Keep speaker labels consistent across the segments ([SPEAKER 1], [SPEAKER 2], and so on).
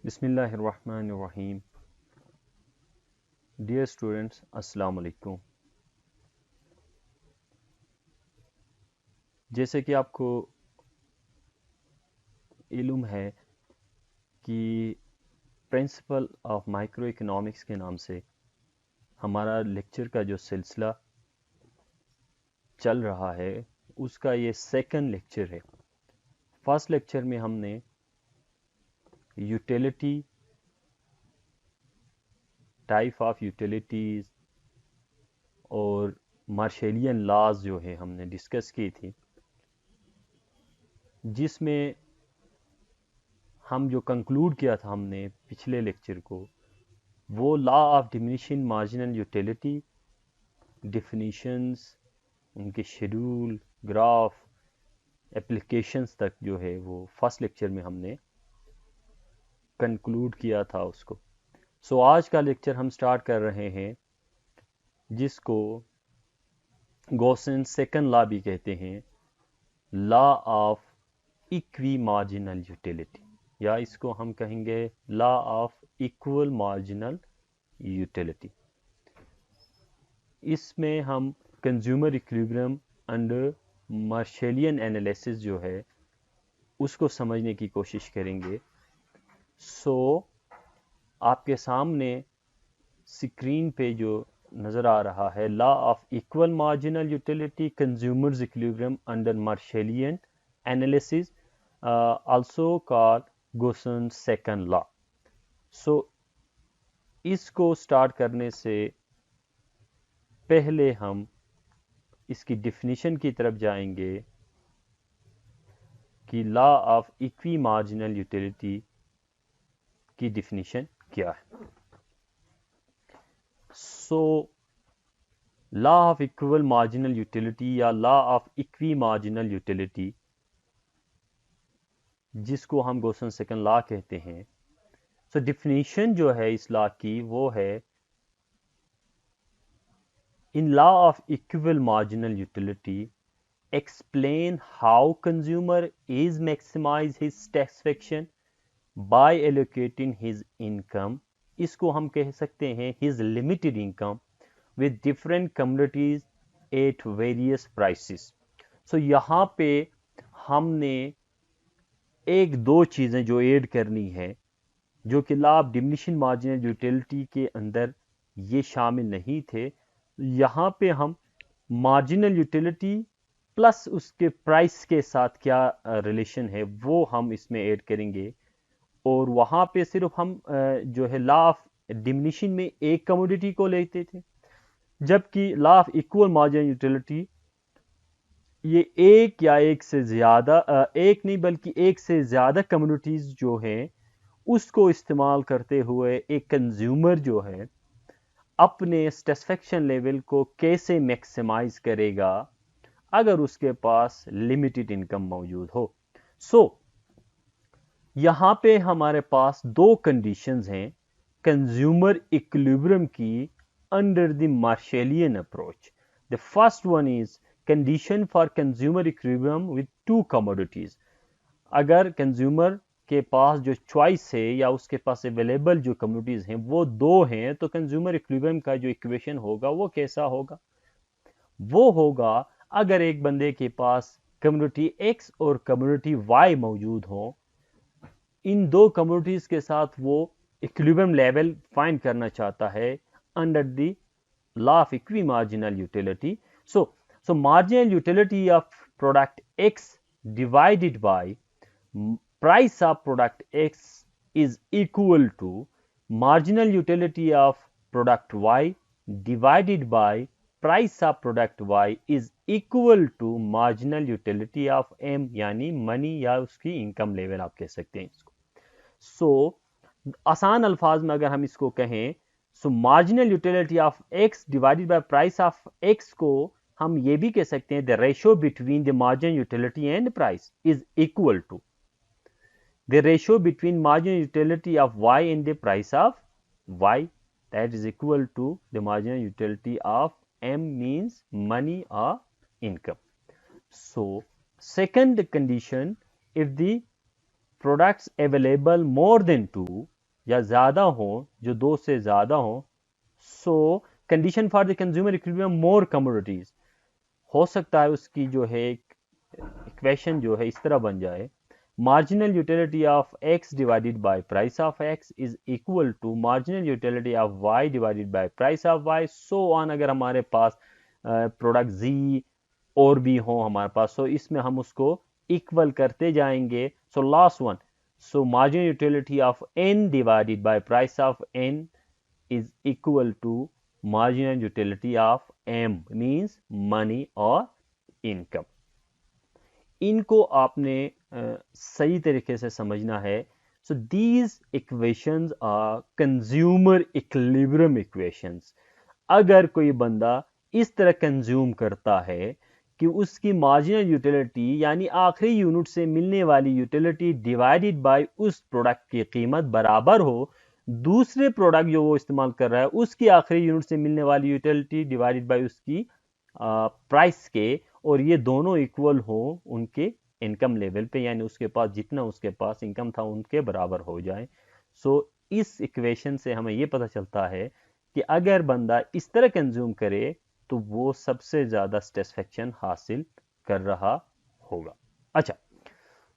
[SPEAKER 1] बिस्मिल्लाहिर्रहमानिर्रहीम। Dear students, अस्सलाम वालेकुम। जैसे कि आपको इल्म है कि प्रिंसिपल ऑफ माइक्रो इकोनॉमिक्स के नाम से हमारा लेक्चर का जो सिलसिला चल रहा है उसका ये सेकंड लेक्चर है। फर्स्ट लेक्चर में हमने यूटिलिटी, टाइप ऑफ यूटिलिटीज़ और मार्शलियन लॉज जो है हमने डिस्कस की थी, जिसमें हम जो कंक्लूड किया था हमने पिछले लेक्चर को, वो law of diminishing marginal utility, definitions, उनके शेड्यूल, ग्राफ, एप्लीकेशंस तक जो है वो फर्स्ट लेक्चर में हमने कंक्लूड किया था उसको। आज का लेक्चर हम स्टार्ट कर रहे हैं जिसको गॉसन सेकंड लॉ भी कहते हैं, law of equi marginal utility, या इसको हम कहेंगे law of equal marginal utility. इसमें हम consumer equilibrium under Marshallian analysis जो है उसको समझने की कोशिश करेंगे। आपके सामने स्क्रीन पे जो नज़र आ रहा है, law of equal marginal utility, consumers equilibrium under Marshallian analysis, also called Gossen second law. इसको स्टार्ट करने से पहले हम इसकी डिफिनीशन की तरफ जाएंगे कि law of equi marginal utility की डिफिनीशन क्या है। Law of equal marginal utility या law of equi marginal utility, जिसको हम गॉसन सेकंड लॉ कहते हैं, डिफिनीशन जो है इस लॉ की वो है, in law of equal marginal utility explain how consumer is maximize his satisfaction by allocating his income, इसको हम कह सकते हैं his limited income with different commodities at various prices। यहाँ पे हमने एक दो चीज़ें जो ऐड करनी है, जो कि law of diminishing marginal utility के अंदर ये शामिल नहीं थे। यहाँ पे हम मार्जिनल यूटिलिटी प्लस उसके प्राइस के साथ क्या रिलेशन है वो हम इसमें ऐड करेंगे। और वहाँ पे सिर्फ हम जो है लॉ ऑफ डिमिनिशिंग में एक कमोडिटी को लेते थे, जबकि law of equal marginal utility ये एक या एक से ज़्यादा, एक नहीं बल्कि एक से ज़्यादा कम्युनिटीज़ जो हैं उसको इस्तेमाल करते हुए एक कंज्यूमर जो है अपने सेटिस्फेक्शन लेवल को कैसे मैक्सिमाइज करेगा अगर उसके पास लिमिटेड इनकम मौजूद हो। यहाँ पे हमारे पास दो कंडीशंस हैं कंज्यूमर इक्विलिब्रियम की under the Marshallian approach. The first one is condition for consumer equilibrium with two commodities. अगर कंज्यूमर के पास जो चॉइस है या उसके पास अवेलेबल जो कम्युनिटीज हैं वो दो हैं, तो कंज्यूमर इक्विलिब्रियम का जो इक्वेशन होगा वो कैसा होगा? वो होगा अगर एक बंदे के पास कम्युनिटी एक्स और कम्युनिटी वाई मौजूद हो, इन दो कम्युनिटीज के साथ वो इक्विलिब्रियम लेवल फाइंड करना चाहता है under the law of equi marginal utility. So marginal utility of product x divided by price of product X is equal to marginal utility of product Y divided by price of product Y is equal to marginal utility of M, यानी money या उसकी income level आप कह सकते हैं इसको। आसान अल्फाज में अगर हम इसको कहें, marginal utility of X divided by price of X को हम ये भी कह सकते हैं the ratio between the marginal utility and price is equal to the ratio between marginal utility of Y and the price of Y, that is equal to the marginal utility of M, means money और income. Second condition, if the products available more than 2 या ज़्यादा हो, जो 2 से ज़्यादा हो, सो condition for the consumer equilibrium more commodities, हो सकता है उसकी जो है इक्वेशन जो है इस तरह बन जाए, marginal utility of x divided by price of x is equal to marginal utility of y divided by price of y, so on। अगर हमारे पास प्रोडक्ट z और भी हो हमारे पास, so इसमें हम उसको इक्वल करते जाएंगे। So last one, so marginal utility of n divided by price of n is equal to marginal utility of m, means money or income। इनको आपने सही तरीके से समझना है। So these equations are consumer equilibrium equations. अगर कोई बंदा इस तरह कंज्यूम करता है कि उसकी मार्जिनल यूटिलिटी यानी आखिरी यूनिट से मिलने वाली यूटिलिटी डिवाइडेड बाय उस प्रोडक्ट की कीमत बराबर हो दूसरे प्रोडक्ट जो वो इस्तेमाल कर रहा है उसकी आखिरी यूनिट से मिलने वाली यूटिलिटी डिवाइडेड बाय उसकी प्राइस के, और ये दोनों इक्वल हो उनके इनकम लेवल पे, यानी उसके पास जितना उसके पास इनकम था उनके बराबर हो जाए। सो इस इक्वेशन से हमें ये पता चलता है कि अगर बंदा इस तरह कंज्यूम करे तो वो सबसे ज्यादा सेटिस्फेक्शन हासिल कर रहा होगा। अच्छा,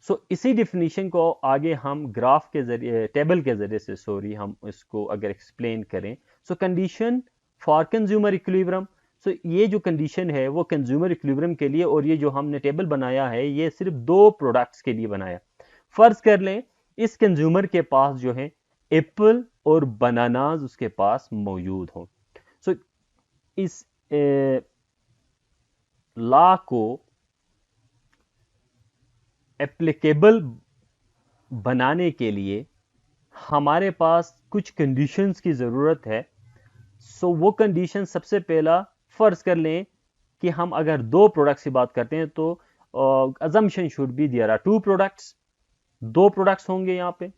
[SPEAKER 1] सो इसी डिफिनीशन को आगे हम ग्राफ के जरिए, टेबल के जरिए से सॉरी, हम इसको अगर एक्सप्लेन करें। So condition for consumer equilibrium, so ये जो कंडीशन है वो कंज्यूमर इक्विलिब्रियम के लिए, और ये जो हमने टेबल बनाया है ये सिर्फ 2 प्रोडक्ट्स के लिए बनाया। फर्ज कर लें इस कंज्यूमर के पास जो है एप्पल और बनानाज उसके पास मौजूद हो। सो इस लॉ को एप्लीकेबल बनाने के लिए हमारे पास कुछ कंडीशंस की ज़रूरत है। सो वो कंडीशन सबसे पहला, फर्ज कर लें कि हम अगर 2 प्रोडक्ट्स की बात करते हैं तो assumption should be there are 2 products, 2 products होंगे यहाँ पे।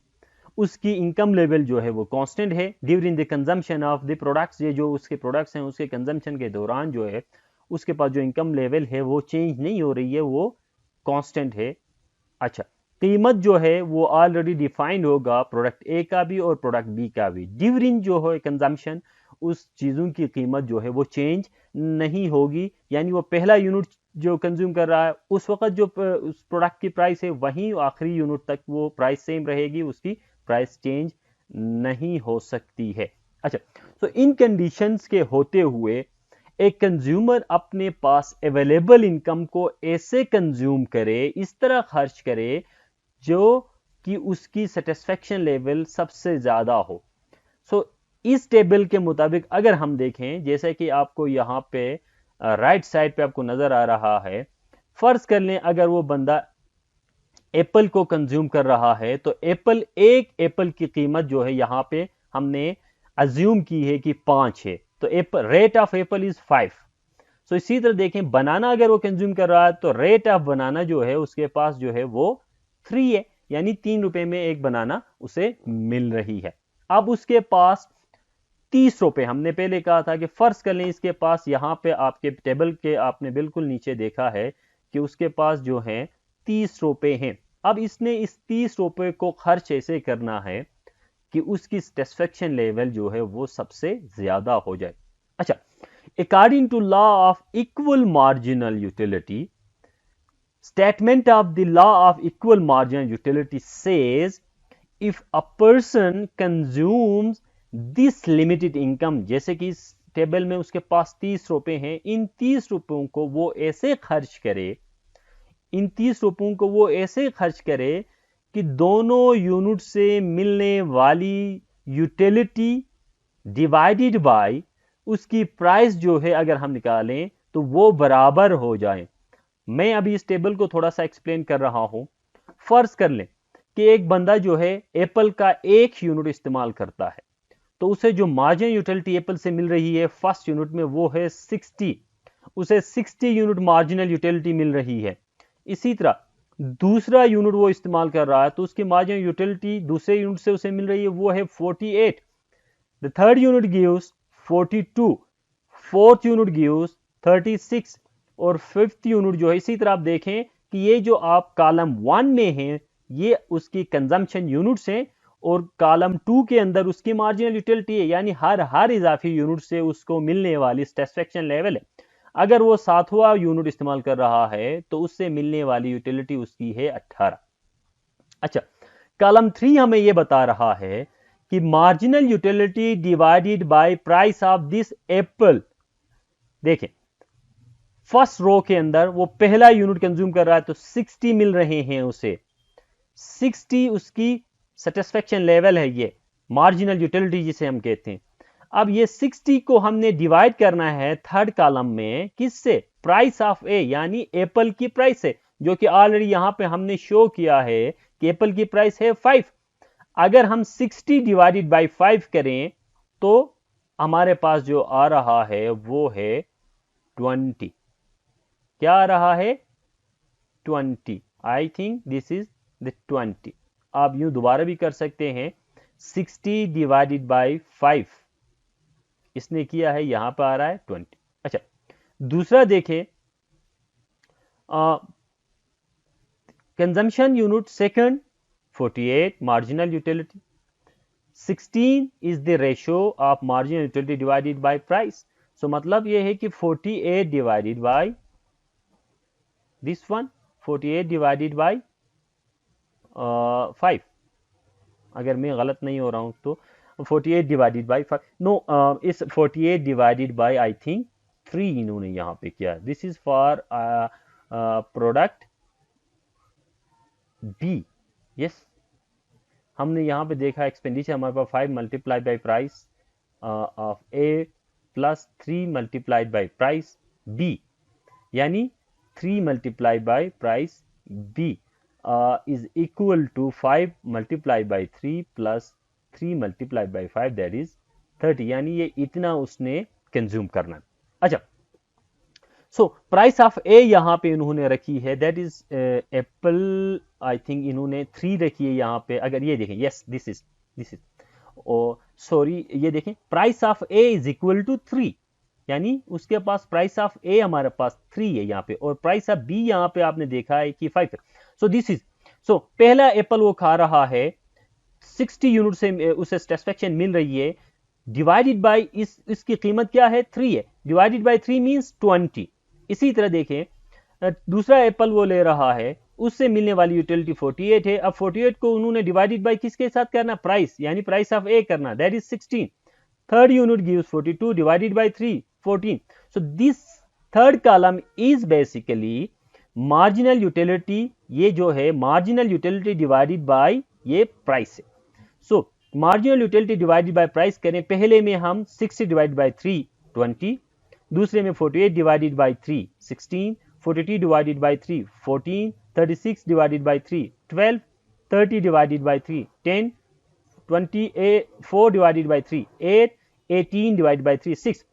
[SPEAKER 1] उसकी इनकम लेवल जो है वो कांस्टेंट है during the consumption of the products, ये जो उसके प्रोडक्ट्स हैं उसके कंजम्पशन के दौरान जो है उसके पास जो इनकम लेवल है वो चेंज नहीं हो रही है, वो कांस्टेंट है। अच्छा, कीमत जो है वो ऑलरेडी डिफाइंड होगा प्रोडक्ट ए का भी और प्रोडक्ट बी का भी। ड्यूरिंग जो है कंजम्पशन उस चीज़ों की कीमत जो है वो चेंज नहीं होगी, यानी वो पहला यूनिट जो कंज्यूम कर रहा है उस वक्त जो उस प्रोडक्ट की प्राइस है वहीं आखिरी यूनिट तक वो प्राइस सेम रहेगी, उसकी प्राइस चेंज नहीं हो सकती है। अच्छा, तो इन कंडीशंस के होते हुए एक कंज्यूमर अपने पास अवेलेबल इनकम को ऐसे कंज्यूम करे, इस तरह खर्च करे जो कि उसकी सेटिस्फेक्शन लेवल सबसे ज्यादा हो। सो इस टेबल के मुताबिक अगर हम देखें, जैसे कि आपको यहाँ पे राइट साइड पे आपको नजर आ रहा है, फर्ज कर लें अगर वो बंदा एप्पल को कंज्यूम कर रहा है तो एक एप्पल की कीमत जो है यहाँ पे हमने अज्यूम की है कि 5 है, तो Apple rate of Apple is 5। सो इसी तरह देखें बनाना अगर वो कंज्यूम कर रहा है तो रेट ऑफ बनाना जो है उसके पास जो है वो 3 है, यानी 3 रुपए में एक बनाना उसे मिल रही है। अब उसके पास 30 रुपए, हमने पहले कहा था कि फर्ज कर लें इसके पास, यहाँ पे आपके टेबल के आपने बिल्कुल नीचे देखा है कि उसके पास जो है 30 रुपए हैं। अब इसने इस 30 रुपए को खर्च ऐसे करना है कि उसकी सेटिस्फेक्शन लेवल जो है वो सबसे ज्यादा हो जाए। अच्छा, according to law of equal marginal utility, statement of the law of equal marginal utility says if a person consumes this limited income, जैसे कि इस टेबल में उसके पास 30 रुपए हैं, इन 30 रुपयों को वो ऐसे खर्च करे, इन 30 रुपयों को वो ऐसे खर्च करे कि दोनों यूनिट से मिलने वाली यूटिलिटी डिवाइडेड बाय उसकी प्राइस जो है अगर हम निकालें तो वो बराबर हो जाए। मैं अभी इस टेबल को थोड़ा सा एक्सप्लेन कर रहा हूं। फर्ज कर लें कि एक बंदा जो है एप्पल का 1 यूनिट इस्तेमाल करता है, तो उसे जो मार्जिन यूटिलिटी एप्पल से मिल रही है फर्स्ट यूनिट में वो है 60, उसे 60 यूनिट मार्जिनल यूटिलिटी मिल रही है। इसी तरह दूसरा यूनिट वो इस्तेमाल कर रहा है तो उसकी मार्जिनल यूटिलिटी दूसरे यूनिट से उसे मिल रही है वो है 48। The third unit gives 42, fourth unit gives 36 और फिफ्थ यूनिट जो है, इसी तरह आप देखें कि ये जो आप कॉलम 1 में हैं ये उसकी कंजम्पशन यूनिट्स हैं और कॉलम 2 के अंदर उसकी मार्जिनल यूटिलिटी है, यानी हर इजाफी यूनिट से उसको मिलने वाली सैटिस्फैक्शन लेवल है। अगर वो 7वां यूनिट इस्तेमाल कर रहा है तो उससे मिलने वाली यूटिलिटी उसकी है 18। अच्छा, कॉलम 3 हमें ये बता रहा है कि marginal utility divided by price of this Apple. देखें, फर्स्ट रो के अंदर वो पहला यूनिट कंज्यूम कर रहा है तो 60 मिल रहे हैं उसे, 60 उसकी सेटिस्फेक्शन लेवल है, ये मार्जिनल यूटिलिटी जिसे हम कहते हैं। अब ये 60 को हमने डिवाइड करना है थर्ड कॉलम में, किससे? प्राइस ऑफ ए, यानी एप्पल की प्राइस से, जो कि ऑलरेडी यहां पे हमने शो किया है कि एप्पल की प्राइस है 5। अगर हम 60 डिवाइडेड बाय 5 करें तो हमारे पास जो आ रहा है वो है 20। क्या आ रहा है? 20। I think this is the 20। आप यूं दोबारा भी कर सकते हैं, 60 डिवाइडेड बाय 5 इसने किया है, यहां पर आ रहा है 20। अच्छा, दूसरा देखें, consumption unit second 48 marginal utility, 16 is the ratio of marginal utility divided by price. So मतलब यह है कि 48 divided by this one, 48 divided by 5, अगर मैं गलत नहीं हो रहा हूं तो 48 डिवाइडेड बाय 5, नो, इस 48 डिवाइडेड बाय आई थिंक 3 इन्होंने यहां पे किया। This is for product B. Yes, हमने यहां पे देखा एक्सपेंडिचर हमारे पास 5 multiplied by price of A plus 3 multiplied by price B, यानी 3 multiplied by price B is equal to 5 multiplied by 3 plus 3 multiplied by 5, that is 30, यानी ये इतना उसने कंज्यूम करना। अच्छा, सो प्राइस ऑफ ए यहां पे इन्होंने रखी है, that is apple, I think इन्होंने 3 रखी है यहां पे। अगर ये देखें, yes this is oh sorry, ये देखें, price of A is equal to 3, यानी उसके पास प्राइस ऑफ ए हमारे पास 3 है यहाँ पे, और प्राइस ऑफ बी यहाँ पे आपने देखा है कि 5 है। सो दिस इज, सो पहला एप्पल वो खा रहा है, 60 यूनिट से उसे सेटिस्फेक्शन मिल रही है, डिवाइडेड बाय इसकी कीमत क्या है? 3 है, डिवाइडेड बाय 3 मींस 20। इसी तरह देखें, दूसरा एप्पल वो ले रहा है, उससे मिलने वाली यूटिलिटी 48 है। अब 48 को उन्होंने डिवाइडेड बाय किसके साथ करना? प्राइस, यानी प्राइस ऑफ ए करना, that is 16। Third unit gives 42 divided by 3, 14। So this third column is basically marginal utility, ये जो है marginal utility divided by ये price है। So marginal utility divided by price करें, पहले में हम 60 divided by 3 20, दूसरे में 48 divided by 3 16, 42 divided by 3 14, 36 divided by 3 12, 30 divided by 3 10, 24 divided by 3 8, 18 divided by 3 6।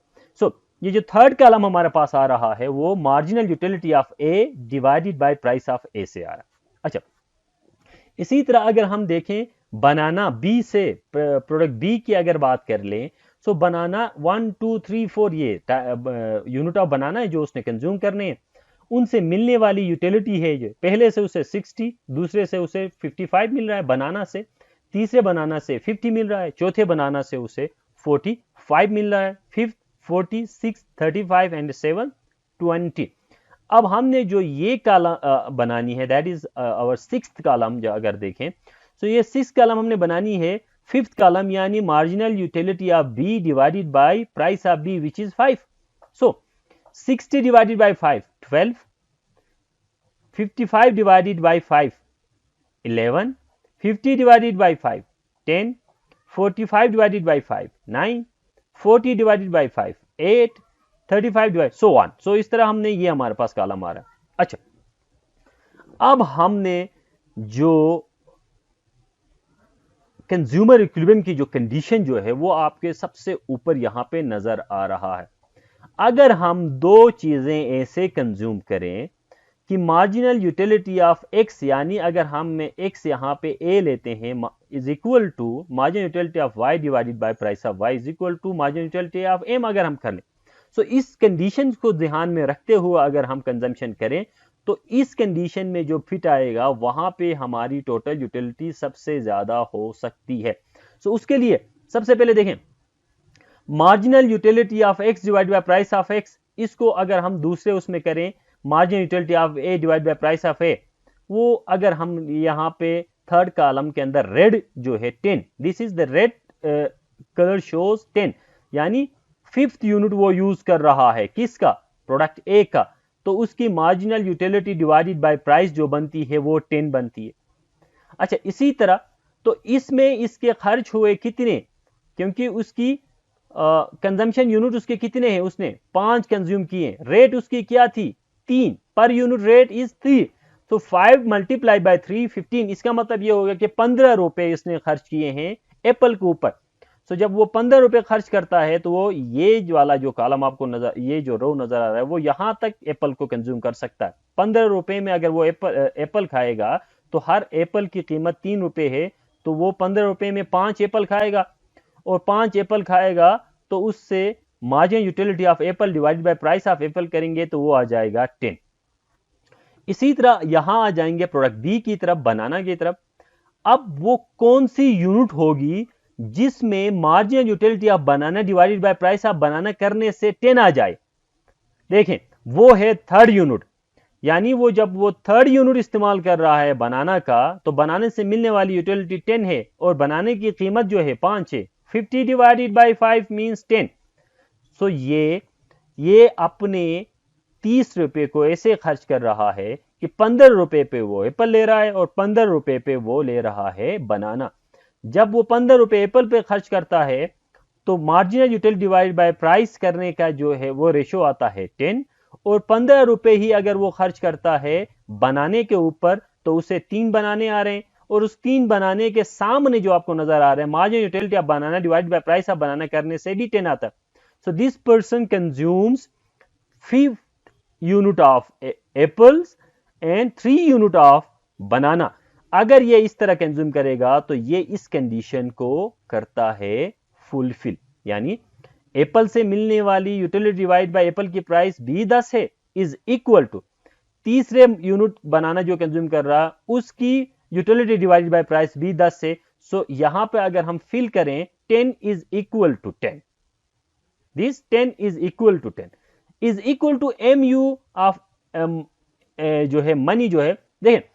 [SPEAKER 1] सो ये जो थर्ड कॉलम हमारे पास आ रहा है वो marginal utility of A divided by price of A से आ रहा है। अच्छा, इसी तरह अगर हम देखें बनाना बी से, प्रोडक्ट बी की अगर बात कर लें, सो बनाना 1 2 3 4 ये यूनिट ऑफ बनाना है जो उसने कंज्यूम करने हैं, उनसे मिलने वाली यूटिलिटी है जो पहले से उसे 60, दूसरे से उसे 55 मिल रहा है बनाना से, तीसरे बनाना से 50 मिल रहा है, चौथे बनाना से उसे 45 मिल रहा है, फिफ्थ 46, 35 एंड 7 20। अब हमने जो ये कॉलम बनानी है, that is our sixth column, जो अगर देखें तो ये सिक्स्थ कॉलम हमने बनानी है, फिफ्थ कॉलम यानी marginal utility of B divided by price of B which is 5। So 60 divided by 5 12, 55 divided by 5 11, 50 divided by 5 10, 45 divided by 5 9, 40 divided by 5 8, 35 divide so on. So इस तरह हमने ये हमारे पास कॉलम आ रहा है। अच्छा, अब हमने जो कंज्यूमर इक्विलिब्रियम की जो कंडीशन जो है वो आपके सबसे ऊपर यहां पे नजर आ रहा है। अगर हम दो चीजें ऐसे कंज्यूम करें कि मार्जिनल यूटिलिटी ऑफ एक्स, यानी अगर हम एक्स यहां पे ए लेते हैं, is equal to marginal utility of Y divided by price of Y is equal to marginal utility of M, अगर हम कर लें, सो इस कंडीशन को ध्यान में रखते हुए अगर हम कंजम्पशन करें तो इस कंडीशन में जो फिट आएगा वहां पे हमारी टोटल यूटिलिटी सबसे ज्यादा हो सकती है। सो उसके लिए सबसे पहले देखें, marginal utility of X divide by price of X, इसको अगर हम दूसरे उसमें करें, marginal utility of A divide by price of A, वो अगर हम यहां पे थर्ड कॉलम के अंदर रेड जो है 10, this is the red colour shows 10, यानी फिफ्थ यूनिट वो यूज कर रहा है किसका, प्रोडक्ट ए का, तो उसकी marginal utility divided by price जो बनती है वो 10 बनती है। अच्छा, इसी तरह तो इसमें इसके खर्च हुए कितने, क्योंकि उसकी कंजम्पशन यूनिट उसके कितने हैं, उसने 5 कंज्यूम किए, रेट उसकी क्या थी 3, पर यूनिट रेट इज 3, तो 5 मल्टीप्लाई बाय 3 15, इसका मतलब ये होगा कि 15 रुपए इसने खर्च किए हैं एप्पल के ऊपर। तो जब वो 15 रुपए खर्च करता है तो वो ये वाला जो कॉलम आपको नजर, ये जो रो नजर आ रहा है, वो यहां तक एप्पल को कंज्यूम कर सकता है। 15 रुपए में अगर वो एप्पल खाएगा तो हर एप्पल की कीमत 3 रुपए है, तो वो 15 रुपए में 5 एप्पल खाएगा, और 5 एप्पल खाएगा तो उससे margin utility of Apple divided by price of Apple करेंगे तो वो आ जाएगा 10। इसी तरह यहां आ जाएंगे प्रोडक्ट बी की तरफ, बनाना की तरफ। अब वो कौन सी यूनिट होगी जिसमें marginal utility of banana divided by price of बनाना करने से 10 आ जाए। देखें, वो है थर्ड यूनिट, यानी वो जब वो थर्ड यूनिट इस्तेमाल कर रहा है बनाना का, तो बनाने से मिलने वाली यूटिलिटी 10 है, और बनाने की कीमत जो है 5 है, 50 डिवाइडेड बाय 5 मींस 10। सो ये अपने 30 रुपए को ऐसे खर्च कर रहा है कि 15 रुपए पे वो एप्पल ले रहा है और 15 रुपए पे वो ले रहा है बनाना। जब वो 15 रुपए एप्पल पे खर्च करता है तो marginal utility divide by price करने का जो है वो रेशो आता है 10, और 15 रुपए ही अगर वो खर्च करता है बनाने के ऊपर तो उसे 3 बनाने आ रहे हैं, और उस 3 बनाने के सामने जो आपको नजर आ रहा है marginal utility of banana divide by price of बनाना करने से भी 10 आता है। So this person consumes 5 unit of apples and 3 unit of बनाना। अगर ये इस तरह कंज्यूम करेगा तो ये इस कंडीशन को करता है फुलफिल, यानी एप्पल से मिलने वाली यूटिलिटी डिवाइड बाय एप्पल की प्राइस भी 10 है, इज इक्वल टू तीसरे यूनिट बनाना जो कंज्यूम कर रहा उसकी यूटिलिटी डिवाइडेड बाय प्राइस भी 10 है। सो यहां पे अगर हम फिल करें 10 is equal to 10, this 10 is equal to 10 is equal to M U of जो है मनी जो है। देखें,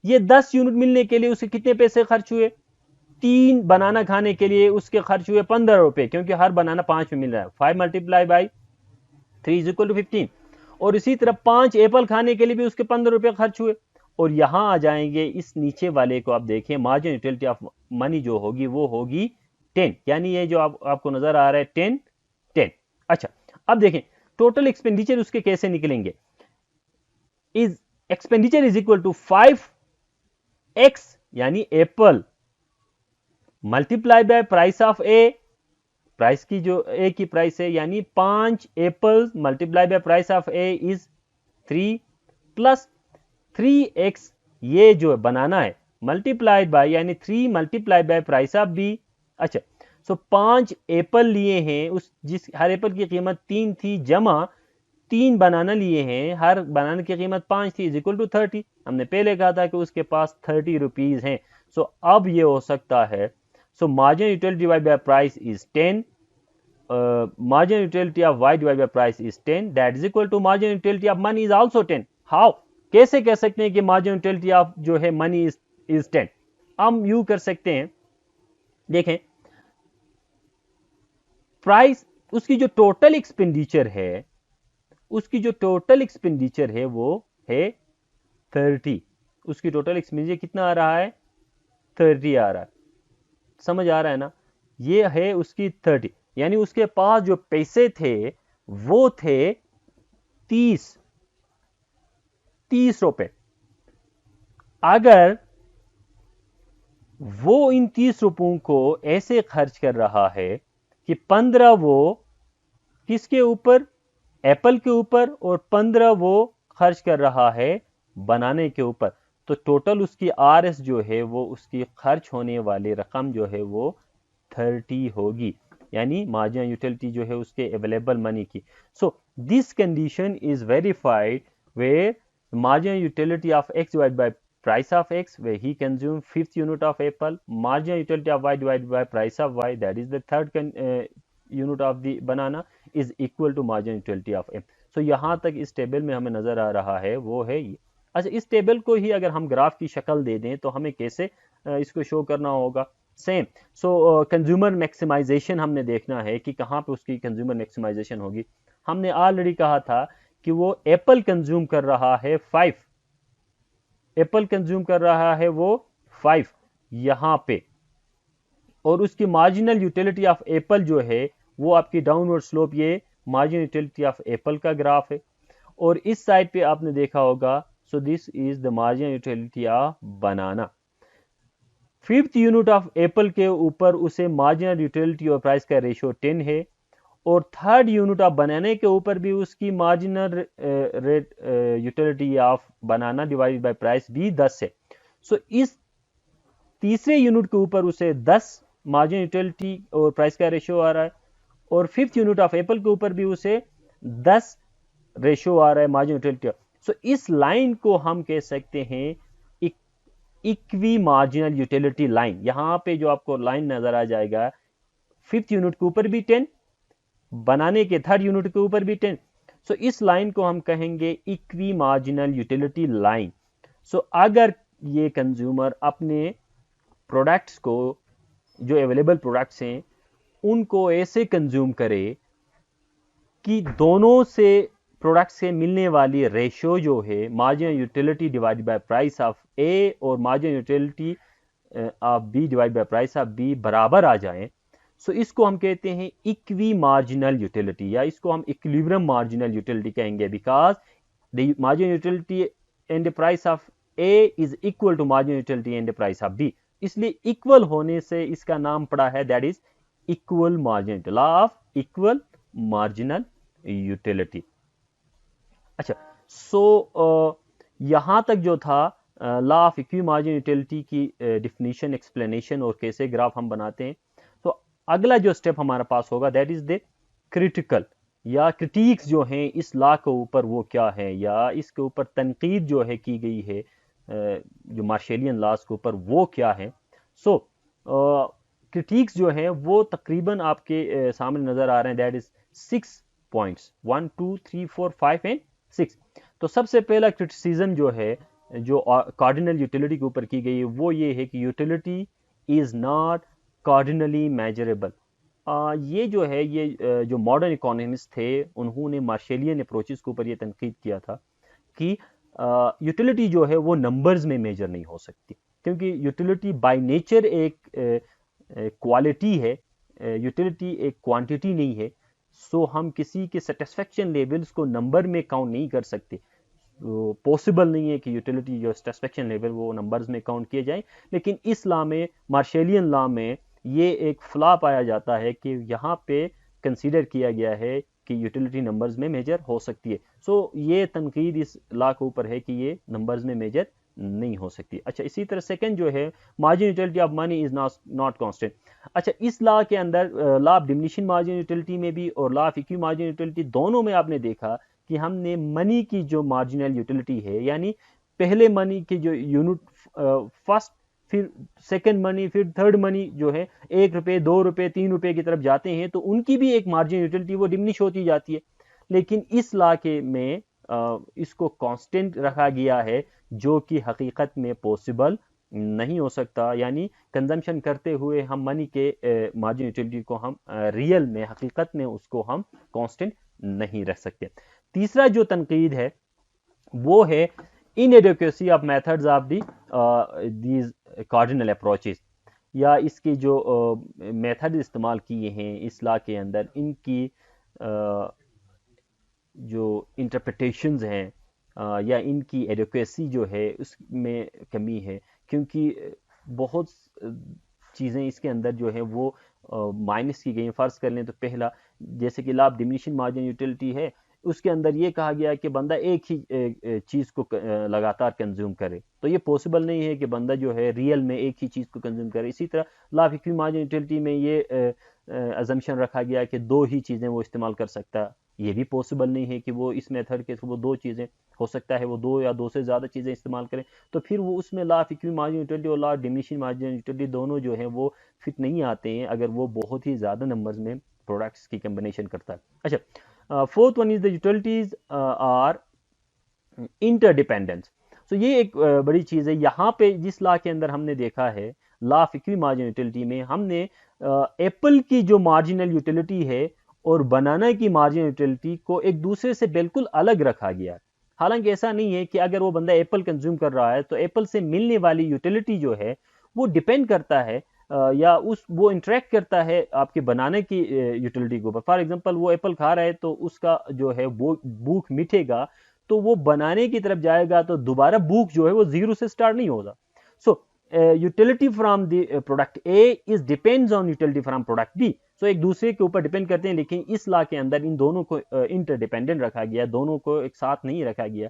[SPEAKER 1] ये 10 यूनिट मिलने के लिए उसके कितने पैसे खर्च हुए, 3 बनाना खाने के लिए उसके खर्च हुए 15 रुपए, क्योंकि हर बनाना 5 में मिल रहा है, 5 multiply by 3 is equal to 15। और इसी तरह 5 एप्पल खाने के लिए भी उसके 15 रुपए खर्च हुए। और यहां आ जाएंगे इस नीचे वाले को, आप देखें मार्जिन यूटिलिटी ऑफ मनी जो होगी वो होगी 10, यानी ये जो आपको नजर आ रहा है 10 10। अच्छा, अब देखें टोटल एक्सपेंडिचर उसके कैसे निकलेंगे, is expenditure is equal to 5x यानी apple multiply by price of A, price की जो ए की प्राइस है, यानी 5 apple multiply by price of A is 3 plus 3x ये जो बनाना है मल्टीप्लाइड बाय, यानी 3 multiply by price of B. अच्छा, सो 5 एप्पल लिए हैं, उस जिस हर एप्पल की कीमत 3 थी, जमा 3 बनाना लिए हैं, हर बनाना की कीमत 5 थी, इज इक्वल टू 30। हमने पहले कहा था कि उसके पास 30 रुपीज हैं। सो अब ये हो सकता है, so margin utility divide by price is 10, margin utility of y divided by price is 10, that is equal to margin utility of money is also 10। how, कैसे कह सकते हैं कि margin utility of जो है money is 10? हम you कर सकते हैं, देखें प्राइस उसकी जो टोटल एक्सपेंडिचर है, उसकी जो टोटल एक्सपेंडिचर है वो है 30, उसकी टोटल एक्सपेंडिचर कितना आ रहा है 30 आ रहा है, समझ आ रहा है ना, ये है उसकी 30, यानी उसके पास जो पैसे थे वो थे 30 रुपए। अगर वो इन 30 रुपयों को ऐसे खर्च कर रहा है कि 15 वो किसके ऊपर, एप्पल के ऊपर, और 15 वो खर्च कर रहा है बनाने के ऊपर, तो टोटल उसकी आरएस जो है वो उसकी खर्च होने वाली रकम जो है वो 30 होगी, यानी मार्जिनल यूटिलिटी जो है उसके अवेलेबल मनी की। So this condition is verified where marginal utility of x divided by price of x, where he consumed fifth unit of apple. Marginal utility of y divided by price of y, that is the third unit of the banana, is equal to marginal utility of m. So यहाँ तक इस table में हमें नजर आ रहा है वो है ये। अच्छा, इस टेबल को ही अगर हम ग्राफ की शक्ल दे दें तो हमें कैसे इसको शो करना होगा? सेम। सो कंज्यूमर मैक्सिमाइजेशन हमने देखना है कि कहाँ पे उसकी कंज्यूमर मैक्सिमाइजेशन होगी। हमने ऑलरेडी कहा था कि वो एप्पल कंज्यूम कर रहा है 5, एप्पल कंज्यूम कर रहा है वो 5 यहां पे, और उसकी मार्जिनल यूटिलिटी ऑफ एप्पल जो है वो आपकी डाउनवर्ड स्लोप, ये मार्जिनल यूटिलिटी ऑफ एप्पल का ग्राफ है। और इस साइड पे आपने देखा होगा, so this is the marginal utility of banana. Fifth unit of Apple के ऊपर उसे मार्जिनल यूटिलिटी और प्राइस का रेशियो 10 है, और थर्ड यूनिट ऑफ बनाने के ऊपर भी उसकी marginal rate utility of banana divided by price भी 10 है। सो इस तीसरे यूनिट के ऊपर उसे 10 मार्जिनल यूटिलिटी और प्राइस का रेशियो आ रहा है, और फिफ्थ यूनिट ऑफ एप्पल के ऊपर भी उसे 10 रेशियो आ रहा है मार्जिनल यूटिलिटी। सो इस लाइन को हम कह सकते हैं इक्वी मार्जिनल यूटिलिटी लाइन। यहां पे जो आपको लाइन नजर आ जाएगा, फिफ्थ यूनिट के ऊपर भी 10, बनाने के थर्ड यूनिट के ऊपर भी 10। सो इस लाइन को हम कहेंगे इक्वी मार्जिनल यूटिलिटी लाइन। सो अगर ये कंज्यूमर अपने प्रोडक्ट्स को, जो अवेलेबल प्रोडक्ट्स हैं, उनको ऐसे कंज्यूम करे कि दोनों से प्रोडक्ट से मिलने वाली रेशियो जो है marginal utility divided by price of A और marginal utility of B divided by price of B बराबर आ जाएं, सो इसको हम कहते हैं इक्वी मार्जिनल यूटिलिटी, या इसको हम इक्विलिब्रियम मार्जिनल यूटिलिटी कहेंगे, because the marginal utility and the price of A is equal to marginal utility and the price of B. इसलिए इक्वल होने से इसका नाम पड़ा है that is equal marginal, law of equal marginal utility. अच्छा, सो यहां तक जो था law of equi marginal utility की डिफिनीशन, एक्सप्लेनेशन और कैसे ग्राफ हम बनाते हैं। तो अगला जो स्टेप हमारे पास होगा दैट इज द क्रिटिकल, या क्रिटिक्स जो हैं इस लॉ के ऊपर वो क्या है, या इसके ऊपर तनकीद जो है की गई है जो मार्शेलियन लॉज के ऊपर वो क्या है। सो क्रिटिक्स जो है वो तकरीबन आपके सामने नजर आ रहे हैं, दैट इज 6 पॉइंट्स, 1 2 3 4 5 एंड 6। तो सबसे पहला क्रिटिसिज्म जो है जो कार्डिनल यूटिलिटी के ऊपर की गई है वो ये है कि utility is not cardinally measurable. ये जो है ये जो मॉडर्न इकोनॉमिस्ट थे उन्होंने मार्शेलियन अप्रोचेस के ऊपर ये तनकीद किया था कि यूटिलिटी जो है वो नंबर्स में मेजर नहीं हो सकती, क्योंकि यूटिलिटी बाय नेचर एक क्वालिटी है, यूटिलिटी एक क्वांटिटी नहीं है। सो हम किसी के सेटिस्फेक्शन लेवल्स को नंबर में काउंट नहीं कर सकते। पॉसिबल नहीं है कि यूटिलिटी जो सेटिस्फेक्शन लेवल वो नंबर्स में काउंट किए जाए। लेकिन इस लॉ में, मार्शेलियन लॉ में, ये एक फ्लॉ पाया जाता है कि यहाँ पे कंसीडर किया गया है कि यूटिलिटी नंबर्स में मेजर हो सकती है। सो ये तनकीद इस लॉ के ऊपर है कि ये नंबर्स में मेजर नहीं हो सकती। अच्छा, इसी तरह सेकंड जो है margin utility of money is not constant. अच्छा, इस लॉ के अंदर law of diminishing margin utility में भी और law of equi margin utility दोनों में आपने देखा कि हमने मनी की जो मार्जिनल यूटिलिटी है, यानी पहले मनी की जो यूनिट, फर्स्ट फिर सेकंड मनी फिर थर्ड मनी जो है 1 रुपये 2 रुपये 3 रुपये की तरफ जाते हैं, तो उनकी भी एक मार्जिन यूटिलिटी वो डिमिनिश होती जाती है। लेकिन इस लॉ के में इसको कांस्टेंट रखा गया है, जो कि हकीकत में पॉसिबल नहीं हो सकता। यानी कंजम्पशन करते हुए हम मनी के मार्जिन यूटिलिटी को हम रियल में, हकीकत में उसको हम कांस्टेंट नहीं रख सकते। तीसरा जो तनकीद है वो है inadequacy of methods of these cardinal approaches, या इसके जो मेथड इस्तेमाल किए हैं इस लॉ के अंदर, इनकी जो इंटरप्रिटेशंस हैं या इनकी एडिक्वेसी जो है उसमें कमी है, क्योंकि बहुत चीज़ें इसके अंदर जो है वो माइनस की गई। फ़र्ज़ कर लें तो पहला, जैसे कि law of diminishing margin utility है, उसके अंदर ये कहा गया है कि बंदा एक ही चीज़ को लगातार कंज्यूम करे, तो ये पॉसिबल नहीं है कि बंदा जो है रियल में एक ही चीज़ को कंज्यूम करे। इसी तरह law of equi margin utility में ये अजम्पशन रखा गया कि 2 ही चीज़ें वो इस्तेमाल कर सकता है, ये भी पॉसिबल नहीं है कि वो इस मेथड के वो 2 चीज़ें हो सकता है वो दो या दो से ज़्यादा चीज़ें इस्तेमाल करें, तो फिर वो उसमें law of equity marginal utility और law of diminishing marginal utility दोनों जो हैं वो फिट नहीं आते हैं अगर वो बहुत ही ज़्यादा नंबर्स में प्रोडक्ट्स की कम्बिनेशन करता है। अच्छा, fourth one is the utilities are interdependence. So ये एक बड़ी चीज़ है। यहाँ पे जिस लॉ के अंदर हमने देखा है, law of equity marginal utility में हमने एप्पल की जो मार्जिनल यूटिलिटी है और बनाना की मार्जिनल यूटिलिटी को एक दूसरे से बिल्कुल अलग रखा गया। हालांकि ऐसा नहीं है कि अगर वो बंदा एप्पल कंज्यूम कर रहा है तो एप्पल से मिलने वाली यूटिलिटी जो है वो डिपेंड करता है या उस वो इंटरेक्ट करता है आपके बनाने की यूटिलिटी के ऊपर। फॉर एग्जांपल वो एप्पल खा रहा है तो उसका जो है वो भूख मिटेगा, तो वो बनाने की तरफ जाएगा तो दोबारा भूख जो है वो जीरो से स्टार्ट नहीं होगा। So utility from the product A is depends on utility from product B. So एक दूसरे के ऊपर डिपेंड करते हैं, लेकिन इस लॉ के अंदर इन दोनों को इंटरडिपेंडेंट रखा गया, दोनों को एक साथ नहीं रखा गया।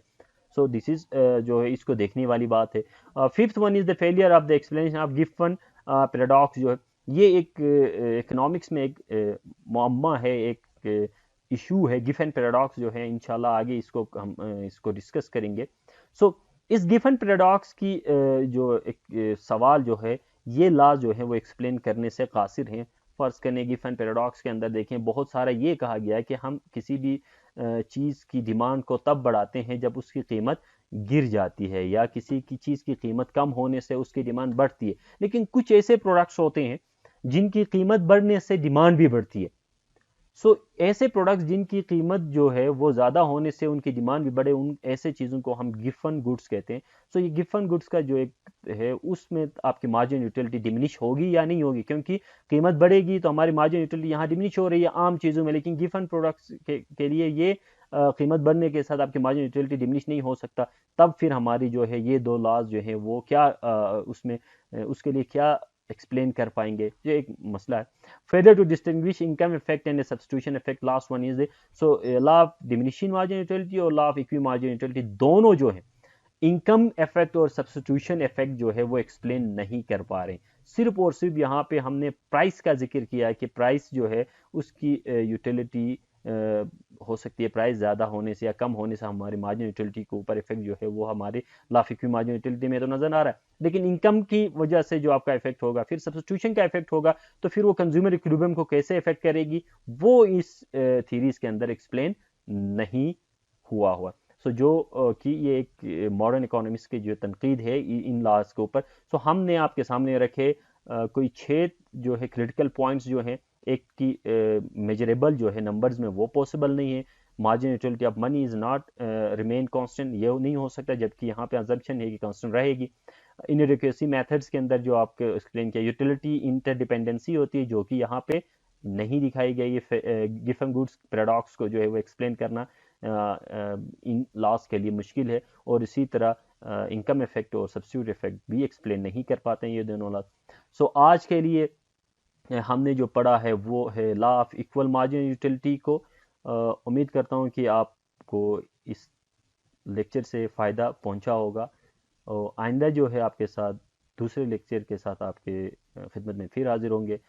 [SPEAKER 1] सो दिस इज जो है इसको देखने वाली बात है। Fifth one is the failure of the explanation of Gibson paradox. जो है ये एक इकोनॉमिक्स में एक मुअम्मा है, एक इशू है। गिफन पैराडॉक्स जो है इंशाल्लाह आगे इसको हम इसको डिस्कस करेंगे। सो इस गिफन पैराडॉक्स की जो एक सवाल जो है ये लॉ जो है वो एक्सप्लेन करने से कासिर हैं। फर्ज करने गिफन पैराडॉक्स के अंदर देखें बहुत सारा ये कहा गया है कि हम किसी भी चीज़ की डिमांड को तब बढ़ाते हैं जब उसकी कीमत गिर जाती है या किसी की चीज़ की कीमत कम होने से उसकी डिमांड बढ़ती है। लेकिन कुछ ऐसे प्रोडक्ट्स होते हैं जिनकी कीमत बढ़ने से डिमांड भी बढ़ती है। ऐसे प्रोडक्ट्स जिनकी कीमत जो है वो ज़्यादा होने से उनकी डिमांड भी बढ़े, उन ऐसे चीज़ों को हम गिफन गुड्स कहते हैं। ये गिफन गुड्स का जो एक है उसमें आपकी मार्जिन यूटिलिटी डिमिनिश होगी या नहीं होगी, क्योंकि कीमत बढ़ेगी तो हमारी मार्जिन यूटिलिटी यहाँ डिमिनिश हो रही है आम चीज़ों में, लेकिन गिफन प्रोडक्ट्स के लिए ये कीमत बढ़ने के साथ आपकी मार्जिन यूटिलिटी डिमिनिश नहीं हो सकता। तब फिर हमारी जो है ये दो लॉज जो है वो क्या उसमें उसके लिए क्या एक्सप्लेन कर पाएंगे, ये एक मसला है। Further to distinguish income effect and a substitution effect, last one is the law of diminishing margin utility और law of equal margin utility दोनों जो है इनकम इफेक्ट और सब्सटीट्यूशन इफेक्ट जो है वो एक्सप्लेन नहीं कर पा रहे। सिर्फ और सिर्फ यहाँ पे हमने प्राइस का जिक्र किया है कि प्राइस जो है उसकी यूटिलिटी हो सकती है प्राइस ज़्यादा होने से या कम होने से हमारी मार्जिन यूटिलिटी के ऊपर इफेक्ट जो है वो हमारे लाफिक मार्जिन यूटिलिटी में तो नजर आ रहा है, लेकिन इनकम की वजह से जो आपका इफेक्ट होगा, फिर सब्सटीट्यूशन का इफेक्ट होगा, तो फिर वो कंज्यूमर इक्विलिब्रियम को कैसे इफेक्ट करेगी वो इस थीरीज के अंदर एक्सप्लेन नहीं हुआ। जो कि ये एक मॉडर्न इकोनॉमिक्स की जो तनकीद है इन लॉज के ऊपर। हमने आपके सामने रखे कोई 6 जो है क्रिटिकल पॉइंट्स जो हैं। एक की मेजरेबल जो है नंबर्स में वो पॉसिबल नहीं है। Margin utility of money is not remain constant, ये नहीं हो सकता, जबकि यहाँ पे अजम्पशन है कि कांस्टेंट रहेगी। इनएडिक्वेसी मेथड्स के अंदर जो आपको एक्सप्लेन किया यूटिलिटी इंटरडिपेंडेंसी होती है, जो कि यहाँ पे नहीं दिखाई गई। ये गिफन गुड्स पैराडॉक्स को जो है वो एक्सप्लेन करना इन लॉस के लिए मुश्किल है, और इसी तरह इनकम इफेक्ट और सब्सिट्यूट इफेक्ट भी एक्सप्लेन नहीं कर पाते हैं ये दोनों लॉस। आज के लिए हमने जो पढ़ा है वो है law of equal margin utility को। उम्मीद करता हूँ कि आपको इस लेक्चर से फ़ायदा पहुँचा होगा, और आइंदा जो है आपके साथ दूसरे लेक्चर के साथ आपके खिदमत में फिर हाजिर होंगे।